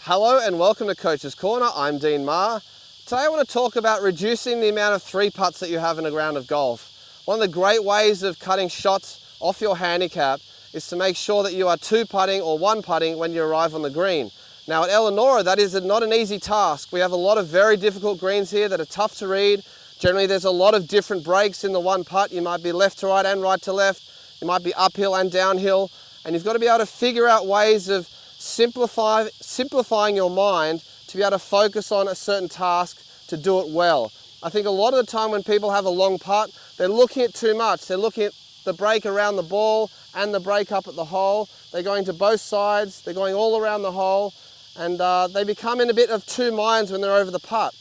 Hello and welcome to Coach's Corner. I'm Dean Meagher. Today I want to talk about reducing the amount of three putts that you have in a round of golf. One of the great ways of cutting shots off your handicap is to make sure that you are two putting or one putting when you arrive on the green. Now at Eleanor, that is not an easy task. We have a lot of very difficult greens here that are tough to read. Generally there's a lot of different breaks in the one putt. You might be left to right and right to left. You might be uphill and downhill. And you've got to be able to figure out ways of simplifying your mind to be able to focus on a certain task to do it well. I think a lot of the time when people have a long putt, they're looking at too much. They're looking at the break around the ball and the break up at the hole. They're going to both sides, they're going all around the hole, and they become in a bit of two minds when they're over the putt.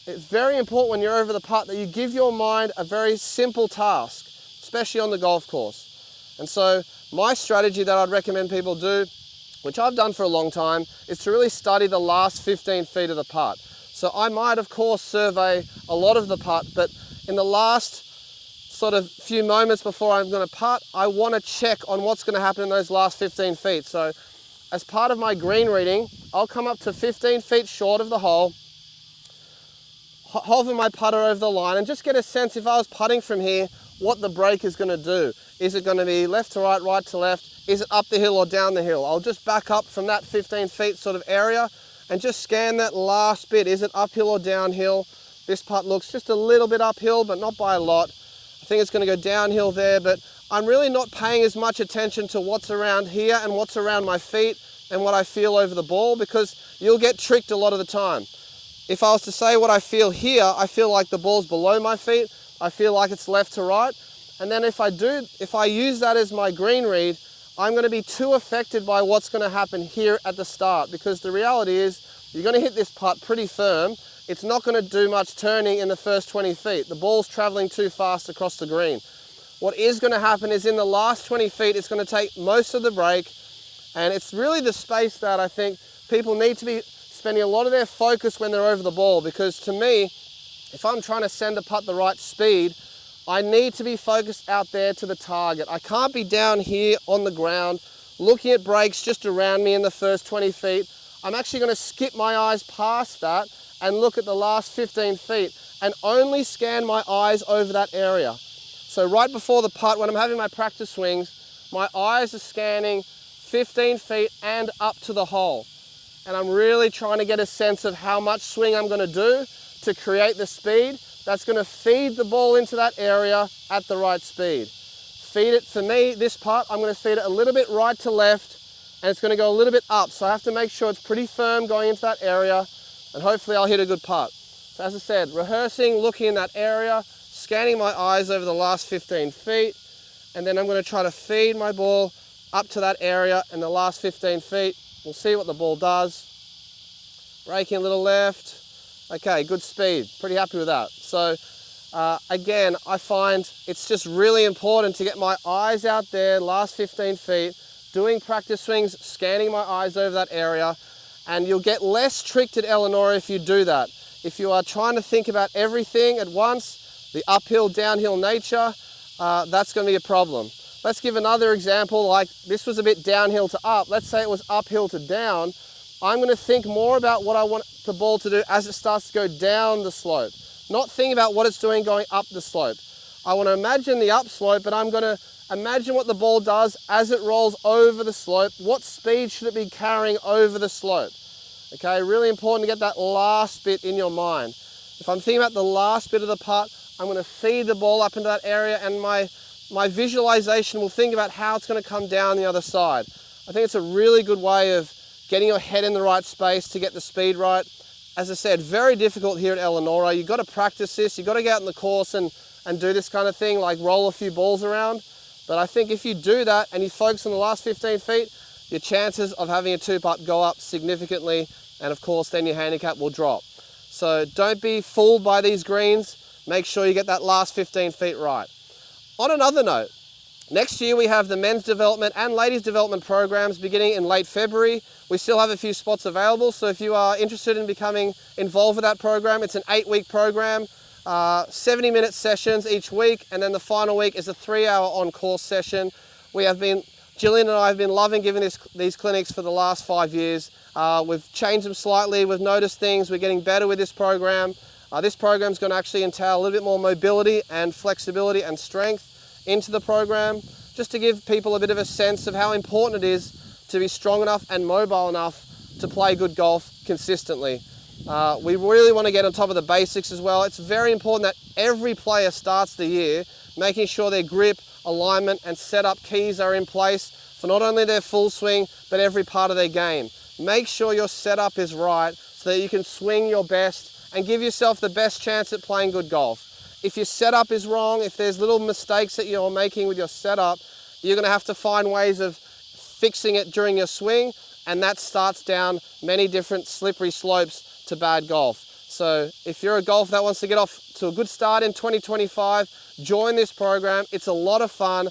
It's very important when you're over the putt that you give your mind a very simple task, especially on the golf course. And so my strategy that I'd recommend people do, which I've done for a long time, is to really study the last 15 feet of the putt. So I might, of course, survey a lot of the putt, but in the last sort of few moments before I'm going to putt, I want to check on what's going to happen in those last 15 feet. So as part of my green reading, I'll come up to 15 feet short of the hole, hover my putter over the line, and just get a sense, if I was putting from here, what the break is going to do. Is it going to be left to right, right to left? Is it up the hill or down the hill? I'll just back up from that 15 feet sort of area and just scan that last bit. Is it uphill or downhill? This putt looks just a little bit uphill, but not by a lot. I think it's going to go downhill there, but I'm really not paying as much attention to what's around here and what's around my feet and what I feel over the ball, because you'll get tricked a lot of the time. If I was to say what I feel here, I feel like the ball's below my feet. I feel like it's left to right. And then if I use that as my green read, I'm going to be too affected by what's going to happen here at the start, because the reality is you're going to hit this putt pretty firm. It's not going to do much turning in the first 20 feet. The ball's traveling too fast across the green. What is going to happen is in the last 20 feet, it's going to take most of the break, and it's really the space that I think people need to be spending a lot of their focus when they're over the ball, because to me, if I'm trying to send a putt the right speed, I need to be focused out there to the target. I can't be down here on the ground looking at breaks just around me in the first 20 feet. I'm actually going to skip my eyes past that and look at the last 15 feet and only scan my eyes over that area. So right before the putt, when I'm having my practice swings, my eyes are scanning 15 feet and up to the hole. And I'm really trying to get a sense of how much swing I'm going to do to create the speed that's going to feed the ball into that area at the right speed. Feed it, for me, this putt, I'm going to feed it a little bit right to left, and it's going to go a little bit up. So I have to make sure it's pretty firm going into that area, and hopefully I'll hit a good putt. So as I said, rehearsing, looking in that area, scanning my eyes over the last 15 feet, and then I'm going to try to feed my ball up to that area in the last 15 feet. We'll see what the ball does. Braking a little left. Okay, good speed, pretty happy with that. So again, I find it's just really important to get my eyes out there, last 15 feet, doing practice swings, scanning my eyes over that area, and you'll get less tricked at Eleanor if you do that. If you are trying to think about everything at once, the uphill, downhill nature, that's going to be a problem. Let's give another example, like this was a bit downhill to up. Let's say it was uphill to down. I'm going to think more about what I want the ball to do as it starts to go down the slope, not think about what it's doing going up the slope. I want to imagine the upslope, but I'm going to imagine what the ball does as it rolls over the slope. What speed should it be carrying over the slope? Okay, really important to get that last bit in your mind. If I'm thinking about the last bit of the putt, I'm going to feed the ball up into that area, and my visualization will think about how it's going to come down the other side. I think it's a really good way of getting your head in the right space to get the speed right. As I said, very difficult here at Eleanor. You've got to practice this. You've got to get out on the course and do this kind of thing, like roll a few balls around. But I think if you do that and you focus on the last 15 feet, your chances of having a two putt go up significantly. And of course, then your handicap will drop. So don't be fooled by these greens. Make sure you get that last 15 feet right. On another note, next year we have the men's development and ladies development programs beginning in late February. We still have a few spots available, so if you are interested in becoming involved with that program, it's an 8-week program, 70-minute sessions each week, and then the final week is a 3-hour on-course session. We have been Gillian and I have been loving giving these clinics for the last 5 years. We've changed them slightly, we've noticed things, we're getting better with this program. This program is going to actually entail a little bit more mobility and flexibility and strength into the program, just to give people a bit of a sense of how important it is to be strong enough and mobile enough to play good golf consistently. We really want to get on top of the basics as well. It's very important that every player starts the year making sure their grip, alignment and setup keys are in place for not only their full swing, but every part of their game. Make sure your setup is right so that you can swing your best and give yourself the best chance at playing good golf. If your setup is wrong, if there's little mistakes that you're making with your setup, you're going to have to find ways of fixing it during your swing, and that starts down many different slippery slopes to bad golf. So if you're a golfer that wants to get off to a good start in 2025, join this program. It's a lot of fun.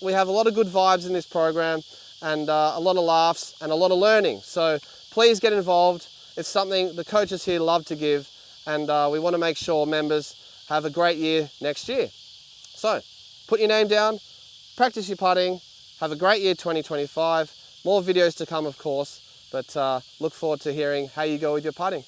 We have a lot of good vibes in this program, and a lot of laughs and a lot of learning. So please get involved. It's something the coaches here love to give, and we want to make sure members have a great year next year. So put your name down, practice your putting, have a great year 2025. More videos to come, of course, but look forward to hearing how you go with your putting.